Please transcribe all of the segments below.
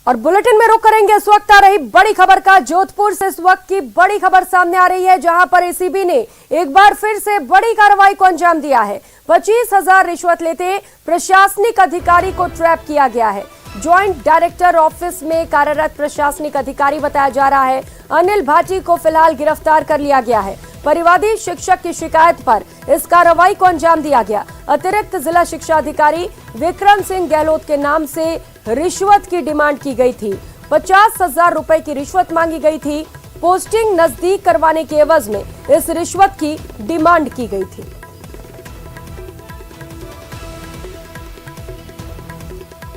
और बुलेटिन में रुक करेंगे इस वक्त आ रही बड़ी खबर का। जोधपुर से इस वक्त की बड़ी खबर सामने आ रही है, जहां पर एसीबी ने एक बार फिर से बड़ी कार्रवाई को अंजाम दिया है। 25,000 रिश्वत लेते प्रशासनिक अधिकारी को ट्रैप किया गया है। ज्वाइंट डायरेक्टर ऑफिस में कार्यरत प्रशासनिक अधिकारी बताया जा रहा है अनिल भाटी को फिलहाल गिरफ्तार कर लिया गया है। परिवादी शिक्षक की शिकायत पर इस कार्रवाई को अंजाम दिया गया। अतिरिक्त जिला शिक्षा अधिकारी विक्रम सिंह गहलोत के नाम से रिश्वत की डिमांड की गई थी। 50,000 रुपए की रिश्वत मांगी गई थी। पोस्टिंग नजदीक करवाने के एवज में इस रिश्वत की डिमांड की गई थी।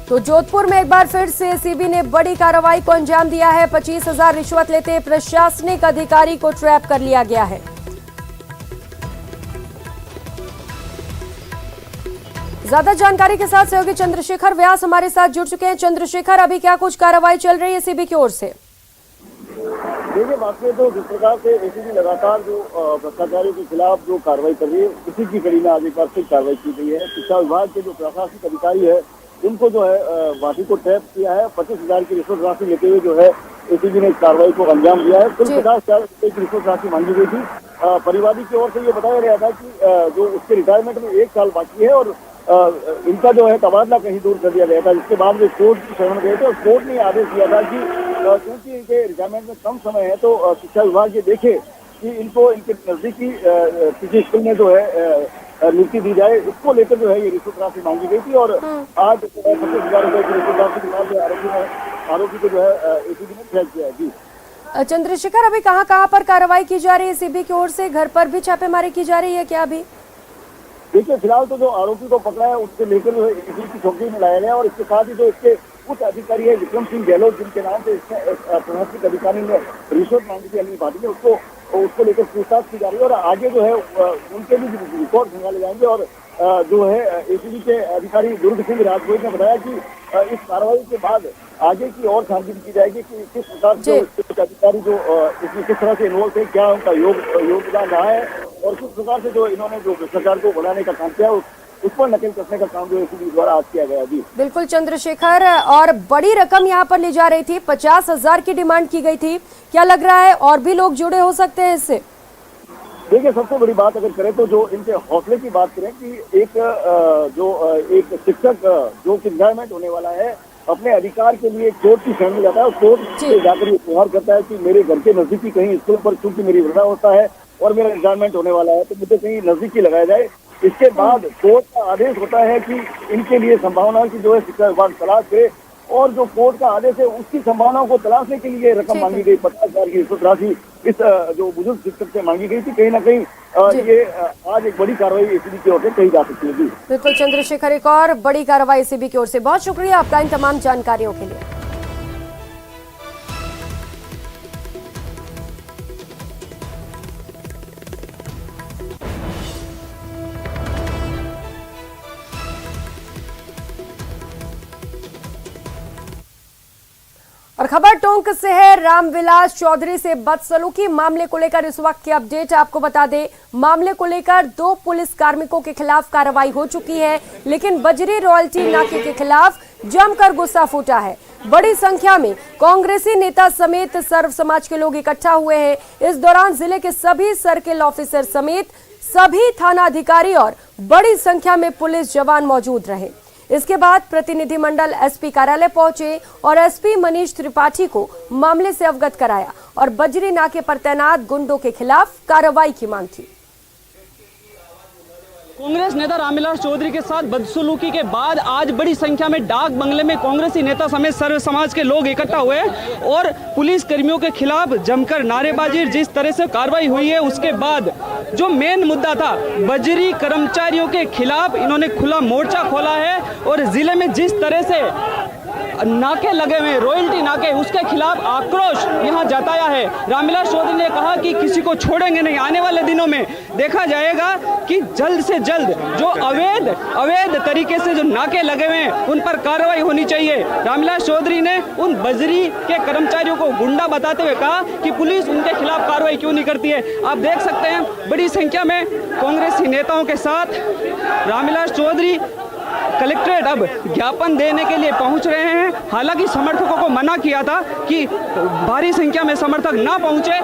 तो जोधपुर में एक बार फिर से एसीबी ने बड़ी कार्रवाई को अंजाम दिया है। 25,000 रिश्वत लेते प्रशासनिक अधिकारी को ट्रैप कर लिया गया है। ज्यादा जानकारी के साथ सहयोगी चंद्रशेखर व्यास हमारे साथ जुड़ चुके हैं। चंद्रशेखर, अभी क्या कुछ कार्रवाई चल रही है एसीबी की ओर से? देखिए, बात करें तो जिस प्रकार से एसीबी लगातार जो भ्रष्टाचारियों के खिलाफ जो कार्रवाई कर रही है, इसी की कड़ी में आज एक बार फिर कार्रवाई की गई है। शिक्षा विभाग के जो प्रशासनिक अधिकारी है, उनको जो है भाटी को ट्रैप किया है। 25,000 की रिश्वत राशि लेते हुए जो है एसीबी ने इस कार्रवाई को अंजाम दिया है। कुल 50,000 रुपए की रिश्वत राशि मांगी गई थी। परिवादी की ओर से ये बताया गया था कि जो उसके रिटायरमेंट में 1 साल बाकी है और इनका जो है तबादला कहीं दूर कर दिया गया था। जिसके बाद वे कोर्ट की शरण गए थे और कोर्ट ने आदेश दिया था कि क्योंकि इनके रिटायरमेंट में कम समय है तो शिक्षा विभाग ये देखे कि इनको इनके नजदीकी किसी स्कूल में जो है नियुक्ति दी जाए। इसको लेकर जो है ये रिश्वत राशि मांगी गई थी और आज 25,000 रुपए की रिश्वत राशि के बाद आरोपी को जो है एसीबी ने ट्रैप किया है। जी चंद्रशेखर, अभी कहां पर कार्रवाई की जा रही है एसीबी की ओर से? घर पर भी छापेमारी की जा रही है क्या अभी? देखिए, फिलहाल तो जो आरोपी को पकड़ा है उससे लेकर जो है एसीबी की चौकी में लाया गया और इसके साथ ही जो इसके उच्च अधिकारी है विक्रम सिंह गहलोत, जिनके नाम से प्रशासनिक अधिकारी ने रिश्वत मांगी थी अनिल भाटी ने, उसको लेकर पूछताछ की जा रही है और आगे जो है उनके भी रिकॉर्ड खंगाले जाएंगे। और जो है एसीबी के अधिकारी दुर्ग सिंह राजगोई ने बताया कि इस कार्रवाई के बाद आगे की और छानबीन की जाएगी कि किस प्रकार से अधिकारी जो इसमें किस तरह से इन्वॉल्व थे, क्या उनका योगदान रहा है और किस प्रकार से जो इन्होंने जो भ्रष्टाचार को बढ़ाने का काम किया उस पर नकल कसने का काम जो एसीबी द्वारा आज किया गया। जी बिल्कुल चंद्रशेखर, और बड़ी रकम यहाँ पर ली जा रही थी, 50,000 की डिमांड की गई थी। क्या लग रहा है और भी लोग जुड़े हो सकते हैं इससे? देखिए, सबसे बड़ी बात अगर करें तो जो इनके हौसले की बात करें कि एक शिक्षक जो कि रिटायरमेंट होने वाला है अपने अधिकार के लिए कोर्ट की शरण में जाता है और कोर्ट से जाकर ये गुहार करता है कि मेरे घर के नजदीकी कहीं स्कूल पर, क्योंकि मेरी वृद्धावस्था है और मेरा रिटायरमेंट होने वाला है तो मुझे कहीं नजदीकी लगाया जाए। इसके बाद कोर्ट का आदेश होता है कि इनके लिए संभावना की जो है शिक्षा विभाग तलाश करे और जो कोर्ट का आदेश है उसकी संभावनाओं को तलाशने के लिए रकम मांगी गई। 50,000 की रिश्वत राशि इस जो बुजुर्ग शिक्षक से मांगी गई थी। कहीं ना कहीं ये आज एक बड़ी कार्रवाई एसीबी की ओर से कही जा सकती है। बिल्कुल चंद्रशेखर, एक और बड़ी कार्रवाई एसीबी की ओर से। बहुत शुक्रिया आपका इन तमाम जानकारियों के लिए। और खबर टोंक से है। रामविलास चौधरी से बदसलूकी मामले को लेकर इस वक्त की अपडेट आपको बता दें। मामले को लेकर 2 पुलिस कार्मिकों के खिलाफ कार्रवाई हो चुकी है, लेकिन बजरी रॉयल्टी नाके के खिलाफ जमकर गुस्सा फूटा है। बड़ी संख्या में कांग्रेसी नेता समेत सर्व समाज के लोग इकट्ठा हुए हैं। इस दौरान जिले के सभी सर्किल ऑफिसर समेत सभी थाना अधिकारी और बड़ी संख्या में पुलिस जवान मौजूद रहे। इसके बाद प्रतिनिधिमंडल एसपी कार्यालय पहुंचे और एसपी मनीष त्रिपाठी को मामले से अवगत कराया और बजरी नाके पर तैनात गुंडों के खिलाफ कार्रवाई की मांग की। कांग्रेस नेता रामविलास चौधरी के साथ बदसलूकी के बाद आज बड़ी संख्या में डाक बंगले में कांग्रेसी नेता समेत सर्व समाज के लोग इकट्ठा हुए और पुलिस कर्मियों के खिलाफ जमकर नारेबाजी, जिस तरह से कार्रवाई हुई है उसके बाद जो मेन मुद्दा था बजरी कर्मचारियों के खिलाफ इन्होंने खुला मोर्चा खोला है और जिले में जिस तरह से नाके लगे हुए रॉयल्टी नाके, उसके खिलाफ आक्रोश यहां जताया है। रामविलास चौधरी ने कहा कि किसी को छोड़ेंगे नहीं, आने वाले दिनों में देखा जाएगा कि जल्द से जल्द जो अवैध तरीके से जो नाके लगे हुए हैं उन पर कार्रवाई होनी चाहिए। रामविलास चौधरी ने उन बजरी के कर्मचारियों को गुंडा बताते हुए कहा कि पुलिस उनके खिलाफ कार्रवाई क्यों नहीं करती है। आप देख सकते हैं बड़ी संख्या में कांग्रेसी नेताओं के साथ रामविलास चौधरी कलेक्ट्रेट अब ज्ञापन देने के लिए पहुंच रहे हैं। हालांकि समर्थकों को मना किया था कि भारी संख्या में समर्थक ना पहुंचे,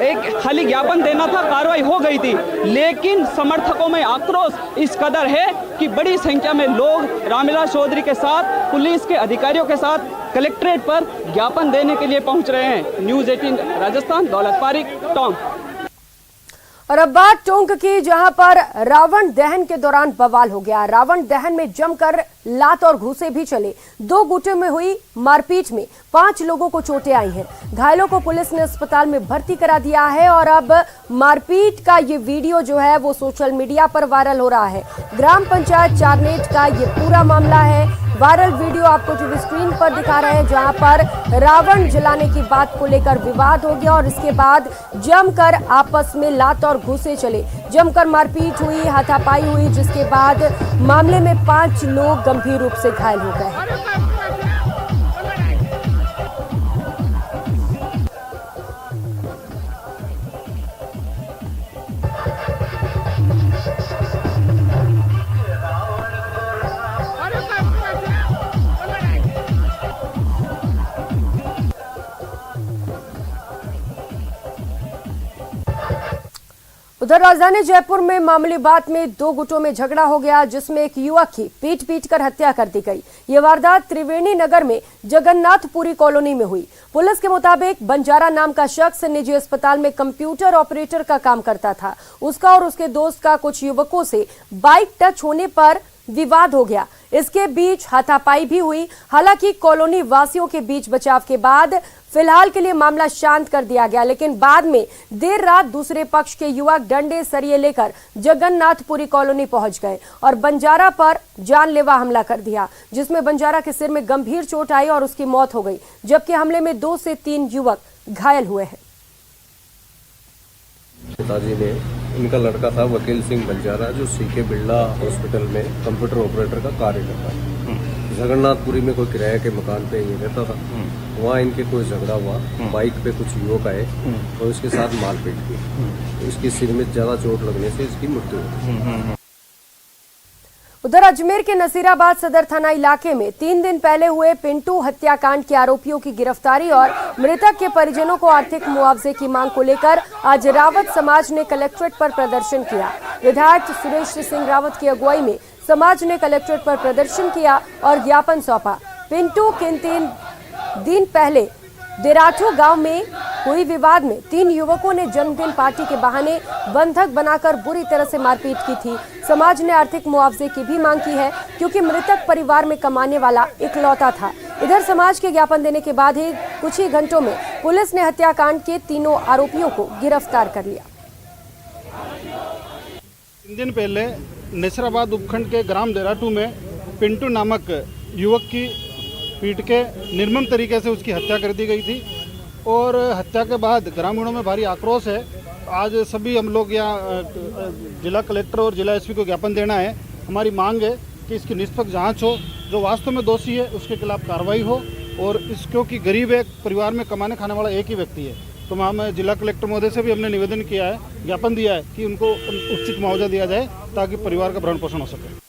एक खाली ज्ञापन देना था, कार्रवाई हो गई थी। लेकिन समर्थकों में आक्रोश इस कदर है कि बड़ी संख्या में लोग रामविलास चौधरी के साथ, पुलिस के अधिकारियों के साथ कलेक्ट्रेट पर ज्ञापन देने के लिए पहुंच रहे हैं। न्यूज़ 18 राजस्थान, दौलत पारिक, टोंक। और अब बात टोंक की, जहां पर रावण दहन के दौरान बवाल हो गया। रावण दहन में जमकर लात और घूंसे भी चले। 2 गुटों में हुई मारपीट में 5 लोगों को चोटें आई हैं। घायलों को पुलिस ने अस्पताल में भर्ती करा दिया है और अब मारपीट का ये वीडियो जो है वो सोशल मीडिया पर वायरल हो रहा है। ग्राम पंचायत चारनेट का ये पूरा मामला है। वायरल वीडियो आपको टीवी स्क्रीन पर दिखा रहे हैं, जहां पर रावण जलाने की बात को लेकर विवाद हो गया और इसके बाद जमकर आपस में लात और घूंसे चले, जमकर मारपीट हुई, हाथापाई हुई, जिसके बाद मामले में 5 लोग गंभीर रूप से घायल हो गए। उधर राजधानी जयपुर में मामूली बात में 2 गुटों में झगड़ा हो गया, जिसमें एक युवक की पीट कर हत्या कर दी गई। ये वारदात त्रिवेणी नगर में जगन्नाथपुरी कॉलोनी में हुई। पुलिस के मुताबिक बंजारा नाम का शख्स निजी अस्पताल में कंप्यूटर ऑपरेटर का काम करता था। उसका और उसके दोस्त का कुछ युवकों से बाइक टच होने पर विवाद हो गया। इसके बीच हाथापाई भी हुई। हालांकि कॉलोनी वासियों के बीच बचाव के बाद फिलहाल के लिए मामला शांत कर दिया गया, लेकिन बाद में देर रात दूसरे पक्ष के युवक डंडे सरिये लेकर जगन्नाथपुरी कॉलोनी पहुंच गए और बंजारा पर जानलेवा हमला कर दिया, जिसमें बंजारा के सिर में गंभीर चोट आई और उसकी मौत हो गई, जबकि हमले में 2 से 3 युवक घायल हुए हैं। पिताजी ने, इनका लड़का था वकील सिंह बंजारा, जो सीके बिरला हॉस्पिटल में कंप्यूटर ऑपरेटर का कार्य करता है। जगन्नाथपुरी में कोई किराए के मकान पे ये रहता था। वहाँ इनके कोई झगड़ा हुआ, बाइक पे कुछ युवक आए और इसके साथ मारपीट की। तो इसके सिर में ज्यादा चोट लगने से इसकी मृत्यु हुई। उधर अजमेर के नसीराबाद सदर थाना इलाके में 3 दिन पहले हुए पिंटू हत्याकांड के आरोपियों की गिरफ्तारी और मृतक के परिजनों को आर्थिक मुआवजे की मांग को लेकर आज रावत समाज ने कलेक्ट्रेट पर प्रदर्शन किया। विधायक सुरेश सिंह रावत की अगुवाई में समाज ने कलेक्ट्रेट पर प्रदर्शन किया और ज्ञापन सौंपा। पिंटू किन 3 दिन पहले देराठू गांव में हुई विवाद में 3 युवकों ने जन्मदिन पार्टी के बहाने बंधक बनाकर बुरी तरह से मारपीट की थी। समाज ने आर्थिक मुआवजे की भी मांग की है, क्योंकि मृतक परिवार में कमाने वाला इकलौता था। इधर समाज के ज्ञापन देने के बाद ही कुछ ही घंटों में पुलिस ने हत्याकांड के 3 आरोपियों को गिरफ्तार कर लिया। 3 दिन पहले नसीराबाद उपखंड के ग्राम देराटू में पिंटू नामक युवक की पीट के निर्मम तरीके से उसकी हत्या कर दी गई थी और हत्या के बाद ग्रामीणों में भारी आक्रोश है। आज सभी हम लोग यहाँ जिला कलेक्टर और जिला एसपी को ज्ञापन देना है। हमारी मांग है कि इसकी निष्पक्ष जांच हो, जो वास्तव में दोषी है उसके खिलाफ कार्रवाई हो और इस क्योंकि गरीब है, परिवार में कमाने खाने वाला एक ही व्यक्ति है। तो हम जिला कलेक्टर महोदय से भी हमने निवेदन किया है, ज्ञापन दिया है कि उनको उचित मुआवजा दिया जाए ताकि परिवार का भरण पोषण हो सके।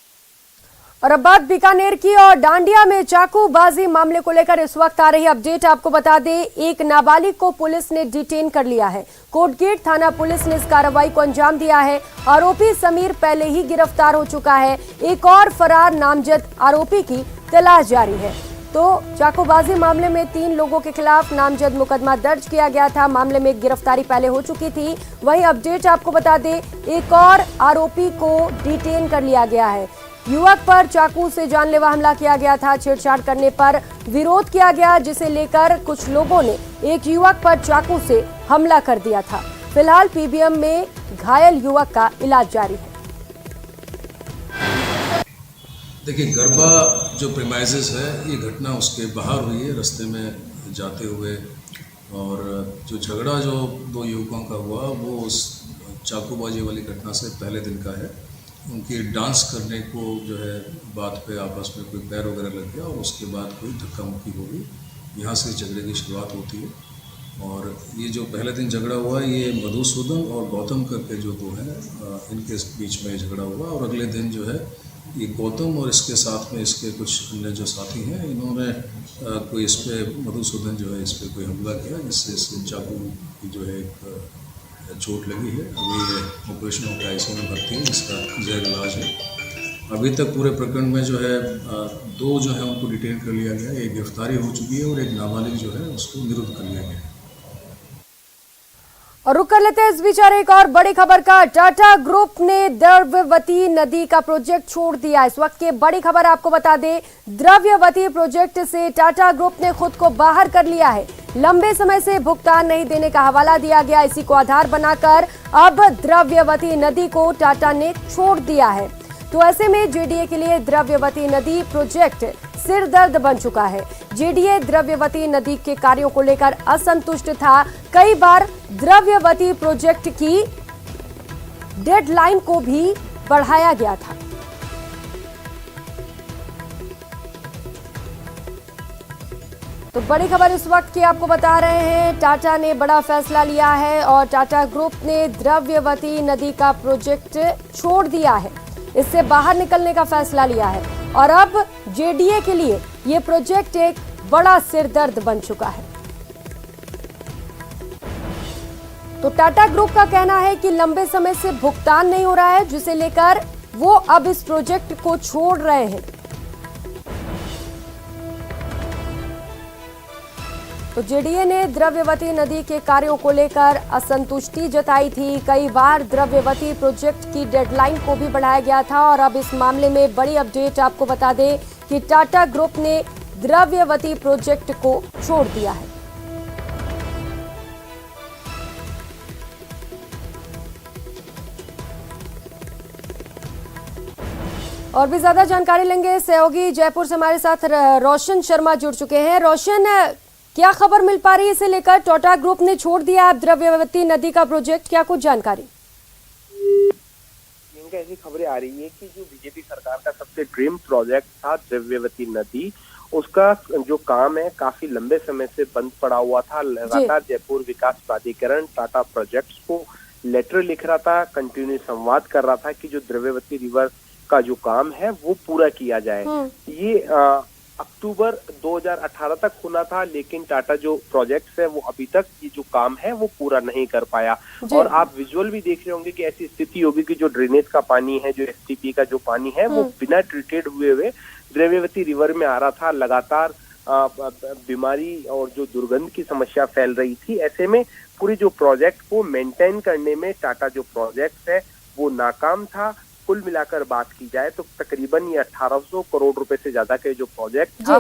और अब बात बीकानेर की, और डांडिया में चाकूबाजी मामले को लेकर इस वक्त आ रही अपडेट आपको बता दें। एक नाबालिग को पुलिस ने डिटेन कर लिया है। कोटगेट थाना पुलिस ने इस कार्रवाई को अंजाम दिया है। आरोपी समीर पहले ही गिरफ्तार हो चुका है। एक और फरार नामजद आरोपी की तलाश जारी है। तो चाकूबाजी मामले में 3 लोगों के खिलाफ नामजद मुकदमा दर्ज किया गया था। मामले में गिरफ्तारी पहले हो चुकी थी। वहीं अपडेट आपको बता दें, एक और आरोपी को डिटेन कर लिया गया है। युवक पर चाकू से जानलेवा हमला किया गया था। छेड़छाड़ करने पर विरोध किया गया, जिसे लेकर कुछ लोगों ने एक युवक पर चाकू से हमला कर दिया था। फिलहाल पीबीएम में घायल युवक का इलाज जारी है। देखिए, गरबा जो प्रीमाइसेस है, ये घटना उसके बाहर हुई है रास्ते में जाते हुए, और जो झगड़ा जो 2 युवकों का हुआ वो उस चाकूबाजी वाली घटना से पहले दिन का है। उनकी डांस करने को जो है बात पे आपस में कोई पैर वगैरह लग गया और उसके बाद कोई धक्का मुक्की हो गई। यहाँ से झगड़े की शुरुआत होती है और ये जो पहले दिन झगड़ा हुआ ये मधुसूदन और गौतम करके जो 2 हैं, इनके बीच में झगड़ा हुआ और अगले दिन जो है ये गौतम और इसके साथ में इसके कुछ अन्य जो साथी हैं, इन्होंने कोई इस पर मधुसूदन जो है इस पर कोई हमला किया, जिससे इस चाकू की जो है एक चोट लगी है। अभी ये ऑपरेशन होकर आईसीयू में भर्ती है, इसका जेर इलाज है। अभी तक पूरे प्रकरण में जो है 2 जो है उनको डिटेन कर लिया गया, एक गिरफ्तारी हो चुकी है और एक नाबालिग जो है उसको निरुद्ध कर लिया गया है। और रुक कर लेते हैं इस बीच एक और बड़ी खबर का। टाटा ग्रुप ने द्रव्यवती नदी का प्रोजेक्ट छोड़ दिया। इस वक्त की बड़ी खबर आपको बता दें, द्रव्यवती प्रोजेक्ट से टाटा ग्रुप ने खुद को बाहर कर लिया है। लंबे समय से भुगतान नहीं देने का हवाला दिया गया, इसी को आधार बनाकर अब द्रव्यवती नदी को टाटा ने छोड़ दिया है। तो ऐसे में जेडीए के लिए द्रव्यवती नदी प्रोजेक्ट सिर दर्द बन चुका है। जेडीए द्रव्यवती नदी के कार्यों को लेकर असंतुष्ट था। कई बार द्रव्यवती प्रोजेक्ट की डेडलाइन को भी बढ़ाया गया था। तो बड़ी खबर इस वक्त की आपको बता रहे हैं, टाटा ने बड़ा फैसला लिया है और टाटा ग्रुप ने द्रव्यवती नदी का प्रोजेक्ट छोड़ दिया है, इससे बाहर निकलने का फैसला लिया है और अब जेडीए के लिए ये प्रोजेक्ट एक बड़ा सिरदर्द बन चुका है। तो टाटा ग्रुप का कहना है कि लंबे समय से भुगतान नहीं हो रहा है, जिसे लेकर वो अब इस प्रोजेक्ट को छोड़ रहे हैं। तो जेडीए ने द्रव्यवती नदी के कार्यों को लेकर असंतुष्टि जताई थी। कई बार द्रव्यवती प्रोजेक्ट की डेडलाइन को भी बढ़ाया गया था और अब इस मामले में बड़ी अपडेट आपको बता दें कि टाटा ग्रुप ने द्रव्यवती प्रोजेक्ट को छोड़ दिया है। और भी ज्यादा जानकारी लेंगे, सहयोगी जयपुर से हमारे साथ रोशन शर्मा जुड़ चुके हैं। रोशन, क्या खबर मिल पा रही है इसे लेकर? टाटा ग्रुप ने छोड़ दिया अब द्रव्यवती नदी का प्रोजेक्ट, क्या कुछ जानकारी? ऐसी खबरें आ रही है कि जो बीजेपी सरकार का सबसे ड्रीम प्रोजेक्ट था द्रव्यवती नदी, उसका जो काम है काफी लंबे समय से बंद पड़ा हुआ था। लगातार जयपुर विकास प्राधिकरण टाटा प्रोजेक्ट्स को लेटर लिख रहा था, कंटिन्यू संवाद कर रहा था कि जो द्रव्यवती रिवर का जो काम है वो पूरा किया जाए। ये अक्टूबर 2018 तक होना था, लेकिन टाटा जो प्रोजेक्ट्स है वो अभी तक ये जो काम है वो पूरा नहीं कर पाया। और आप विजुअल भी देख रहे होंगे कि ऐसी स्थिति होगी कि जो ड्रेनेज का पानी है, जो एसटीपी का जो पानी है वो बिना ट्रीटेड हुए द्रव्यवती रिवर में आ रहा था। लगातार बीमारी और जो दुर्गंध की समस्या फैल रही थी। ऐसे में पूरी जो प्रोजेक्ट को मेंटेन करने में टाटा जो प्रोजेक्ट है वो नाकाम था। कुल मिलाकर बात की जाए तो तकरीबन ये 1800 करोड़ रुपए से ज्यादा के जो प्रोजेक्ट था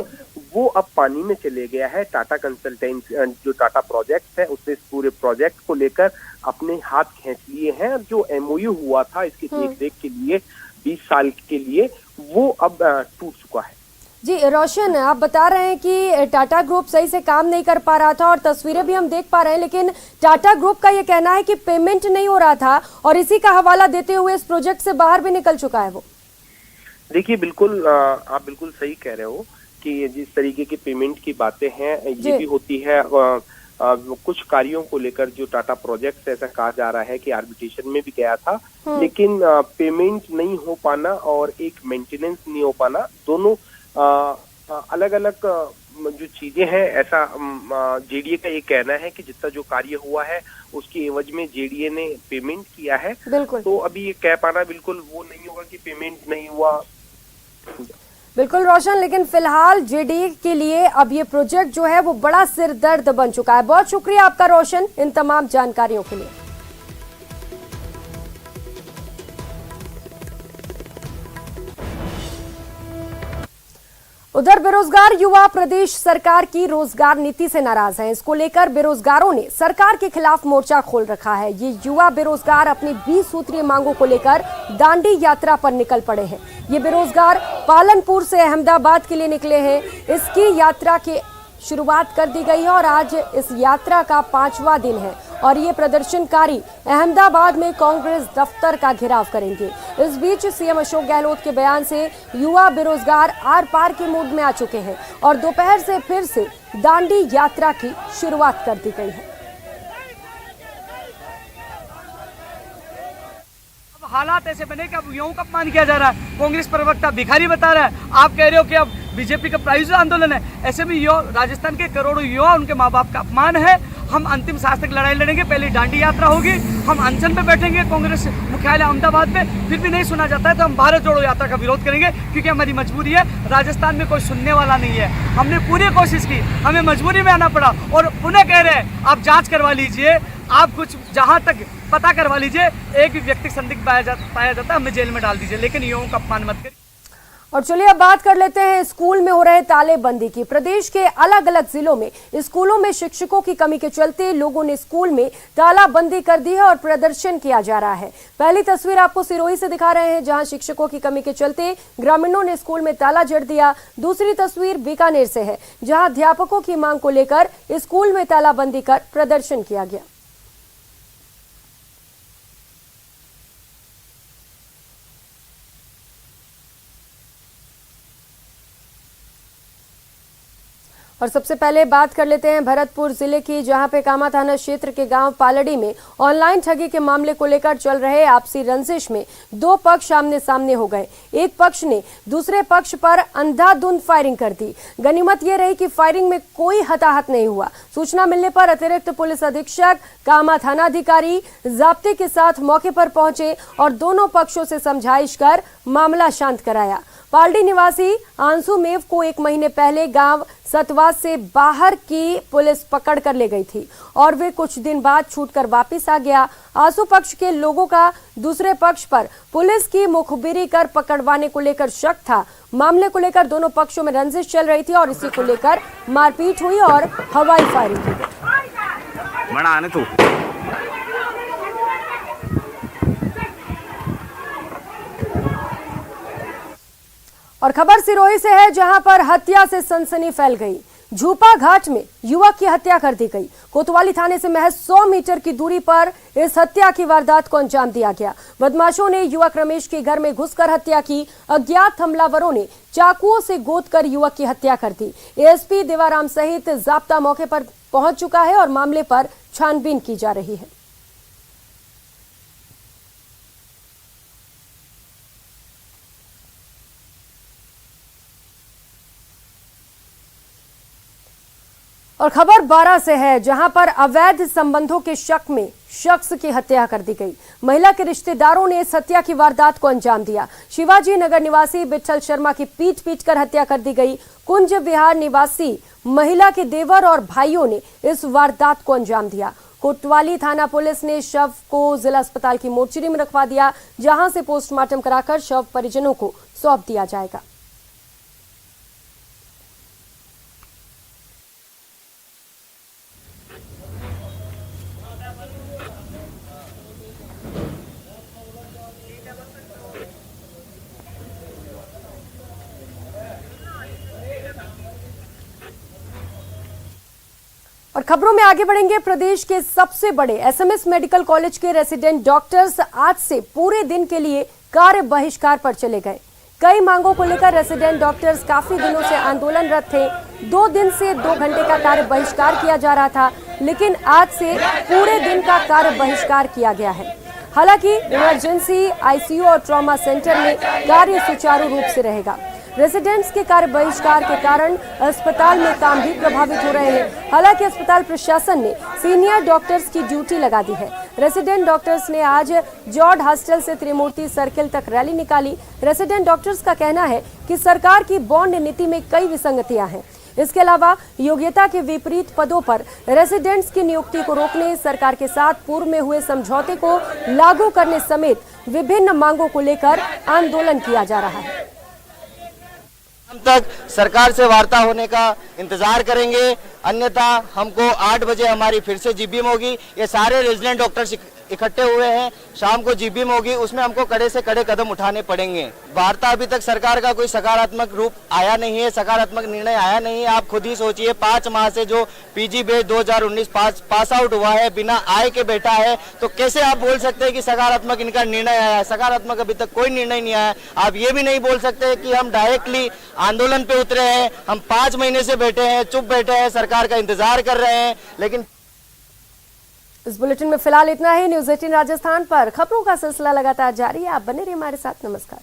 वो अब पानी में चले गया है। टाटा कंसल्टेंट जो टाटा प्रोजेक्ट है उसने इस पूरे प्रोजेक्ट को लेकर अपने हाथ खींच लिए हैं और जो एमओयू हुआ था इसकी देखरेख के लिए 20 साल के लिए वो अब टूट चुका है। जी रोशन, आप बता रहे हैं कि टाटा ग्रुप सही से काम नहीं कर पा रहा था और तस्वीरें भी हम देख पा रहे हैं, लेकिन टाटा ग्रुप का ये कहना है कि पेमेंट नहीं हो रहा था और इसी का हवाला देते हुए इस प्रोजेक्ट से बाहर भी निकल चुका है वो। देखिए बिल्कुल आप बिल्कुल सही कह रहे हो कि जिस तरीके की पेमेंट की बातें हैं ये भी होती है। कुछ कार्यों को लेकर जो टाटा प्रोजेक्ट ऐसा कहा जा रहा है कि आर्बिट्रेशन में भी गया था, लेकिन पेमेंट नहीं हो पाना और एक मेंटेनेंस नहीं हो पाना, दोनों अलग अलग जो चीजें हैं। ऐसा जेडीए का ये कहना है कि जितना जो कार्य हुआ है उसकी एवज में जेडीए ने पेमेंट किया है। तो अभी ये कह पाना बिल्कुल वो नहीं होगा कि पेमेंट नहीं हुआ। बिल्कुल रोशन, लेकिन फिलहाल जेडीए के लिए अब ये प्रोजेक्ट जो है वो बड़ा सिरदर्द बन चुका है। बहुत शुक्रिया आपका रोशन इन तमाम जानकारियों के लिए। उधर बेरोजगार युवा प्रदेश सरकार की रोजगार नीति से नाराज हैं। इसको लेकर बेरोजगारों ने सरकार के खिलाफ मोर्चा खोल रखा है। ये युवा बेरोजगार अपनी 20 सूत्रीय मांगों को लेकर दांडी यात्रा पर निकल पड़े हैं। ये बेरोजगार पालनपुर से अहमदाबाद के लिए निकले हैं। इसकी यात्रा की शुरुआत कर दी गई है और आज इस यात्रा का 5वां दिन है और ये प्रदर्शनकारी अहमदाबाद में कांग्रेस दफ्तर का घेराव करेंगे। इस बीच सीएम अशोक गहलोत के बयान से युवा बेरोजगार आर पार के मूड में आ चुके हैं और दोपहर से फिर से दांडी यात्रा की शुरुआत कर दी गई है। हालात ऐसे बने कि अब युवाओं का अपमान किया जा रहा है। कांग्रेस प्रवक्ता भिखारी बता रहा है, आप कह रहे हो कि अब बीजेपी का प्राइवेट आंदोलन है। ऐसे में युवा, राजस्थान के करोड़ों युवा, उनके माँ बाप का अपमान है। हम अंतिम सांस तक लड़ाई लड़ेंगे। पहले डांडी यात्रा होगी, हम अनशन पे बैठेंगे कांग्रेस मुख्यालय अहमदाबाद में। फिर भी नहीं सुना जाता है तो हम भारत जोड़ो यात्रा का विरोध करेंगे, क्योंकि हमारी मजबूरी है। राजस्थान में कोई सुनने वाला नहीं है। हमने पूरी कोशिश की, हमें मजबूरी में आना पड़ा। और पुनः कह रहे हैं आप जांच करवा लीजिए, आप कुछ जहां तक पता करवा लीजिए, एक भी व्यक्ति संदिग्ध पाया जाता है हमें जेल में डाल दीजिए, लेकिन युवाओं का अपमान मत करिए। और चलिए अब बात कर लेते हैं स्कूल में हो रहे तालेबंदी की। प्रदेश के अलग अलग जिलों में स्कूलों में शिक्षकों की कमी के चलते लोगों ने स्कूल में तालाबंदी कर दी है और प्रदर्शन किया जा रहा है। पहली तस्वीर आपको सिरोही से दिखा रहे हैं, जहां शिक्षकों की कमी के चलते ग्रामीणों ने स्कूल में ताला जड़ दिया। दूसरी तस्वीर बीकानेर से है, जहां अध्यापकों की मांग को लेकर स्कूल में तालाबंदी कर प्रदर्शन किया गया। और सबसे पहले बात कर लेते हैं भरतपुर जिले की, जहां पे कामा थाना क्षेत्र के गांव पालड़ी में ऑनलाइन ठगी के मामले को लेकर चल रहे आपसी रंजिश में दो पक्ष आमने सामने हो गए। एक पक्ष ने दूसरे पक्ष पर अंधाधुंध फायरिंग कर दी। गनीमत ये रही कि फायरिंग में कोई हताहत नहीं हुआ। सूचना मिलने पर अतिरिक्त पुलिस अधीक्षक कामा थानाधिकारी जाब्ते के साथ मौके पर पहुंचे और दोनों पक्षों से समझाइश कर मामला शांत कराया। पालड़ी निवासी आंसू मेव को 1 महीने पहले गांव सतवास से बाहर की पुलिस पकड़ कर ले गई थी और वे कुछ दिन बाद छूटकर वापस आ गया। आंसू पक्ष के लोगों का दूसरे पक्ष पर पुलिस की मुखबिरी कर पकड़वाने को लेकर शक था। मामले को लेकर दोनों पक्षों में रंजिश चल रही थी और इसी को लेकर मारपीट हुई और हवाई फायरिंग की गई। और खबर सिरोही से है, जहां पर हत्या से सनसनी फैल गई। झूपा घाट में युवक की हत्या कर दी गई। कोतवाली थाने से महज 100 मीटर की दूरी पर इस हत्या की वारदात को अंजाम दिया गया। बदमाशों ने युवक रमेश के घर में घुसकर हत्या की। अज्ञात हमलावरों ने चाकुओं से गोदकर युवक की हत्या कर दी। एएसपी देवाराम सहित जाब्ता मौके पर पहुंच चुका है और मामले पर छानबीन की जा रही है। और खबर 12 से है, जहां पर अवैध संबंधों के शक में शख्स की हत्या कर दी गई। महिला के रिश्तेदारों ने इस हत्या की वारदात को अंजाम दिया। शिवाजी नगर निवासी विठल शर्मा की पीट कर हत्या कर दी गई। कुंज विहार निवासी महिला के देवर और भाइयों ने इस वारदात को अंजाम दिया। कोतवाली थाना पुलिस ने शव को जिला अस्पताल की मोर्चरी में रखवा दिया, जहां से पोस्टमार्टम कराकर शव परिजनों को सौंप दिया जाएगा। और खबरों में आगे बढ़ेंगे। प्रदेश के सबसे बड़े एसएमएस मेडिकल कॉलेज के रेसिडेंट डॉक्टर्स आज से पूरे दिन के लिए कार्य बहिष्कार पर चले गए। कई मांगों को लेकर रेसिडेंट डॉक्टर्स काफी दिनों से आंदोलनरत थे। 2 दिन से 2 घंटे का कार्य बहिष्कार किया जा रहा था, लेकिन आज से पूरे दिन का कार्य बहिष्कार किया गया है। हालांकि इमरजेंसी, आईसीयू और ट्रॉमा सेंटर में कार्य सुचारू रूप से रहेगा। रेसिडेंट्स के कार्य बहिष्कार के कारण अस्पताल में काम भी प्रभावित हो रहे हैं। हालांकि अस्पताल प्रशासन ने सीनियर डॉक्टर्स की ड्यूटी लगा दी है। रेसिडेंट डॉक्टर्स ने आज जॉर्ज हॉस्टल से त्रिमूर्ति सर्किल तक रैली निकाली। रेसिडेंट डॉक्टर्स का कहना है कि सरकार की बॉन्ड नीति में कई विसंगतियां हैं। इसके अलावा योग्यता के विपरीत पदों पर रेसिडेंट्स की नियुक्ति को रोकने, सरकार के साथ पूर्व में हुए समझौते को लागू करने समेत विभिन्न मांगों को लेकर आंदोलन किया जा रहा है। हम तक सरकार से वार्ता होने का इंतजार करेंगे, अन्यथा हमको 8 बजे हमारी फिर से जीबीएम होगी। ये सारे रेजिडेंट डॉक्टर्स इकट्ठे हुए हैं, शाम को जीबीएम होगी, उसमें हमको कड़े से कड़े कदम उठाने पड़ेंगे। वार्ता अभी तक सरकार का कोई सकारात्मक रूप आया नहीं है, सकारात्मक निर्णय आया नहीं है। आप खुद ही सोचिए, 5 माह से जो पीजी बैच 2019 पास आउट हुआ है, बिना आय के बैठा है, तो कैसे आप बोल सकते हैं कि सकारात्मक इनका निर्णय आया है? सकारात्मक अभी तक कोई निर्णय नहीं आया। आप ये भी नहीं बोल सकते कि हम डायरेक्टली आंदोलन पे उतरे हैं। हम 5 महीने से बैठे हैं, चुप बैठे हैं, सरकार का इंतजार कर रहे हैं, लेकिन इस बुलेटिन में फिलहाल इतना ही। न्यूज़ 18 राजस्थान पर खबरों का सिलसिला लगातार जारी है। आप बने रहिए हमारे साथ। नमस्कार।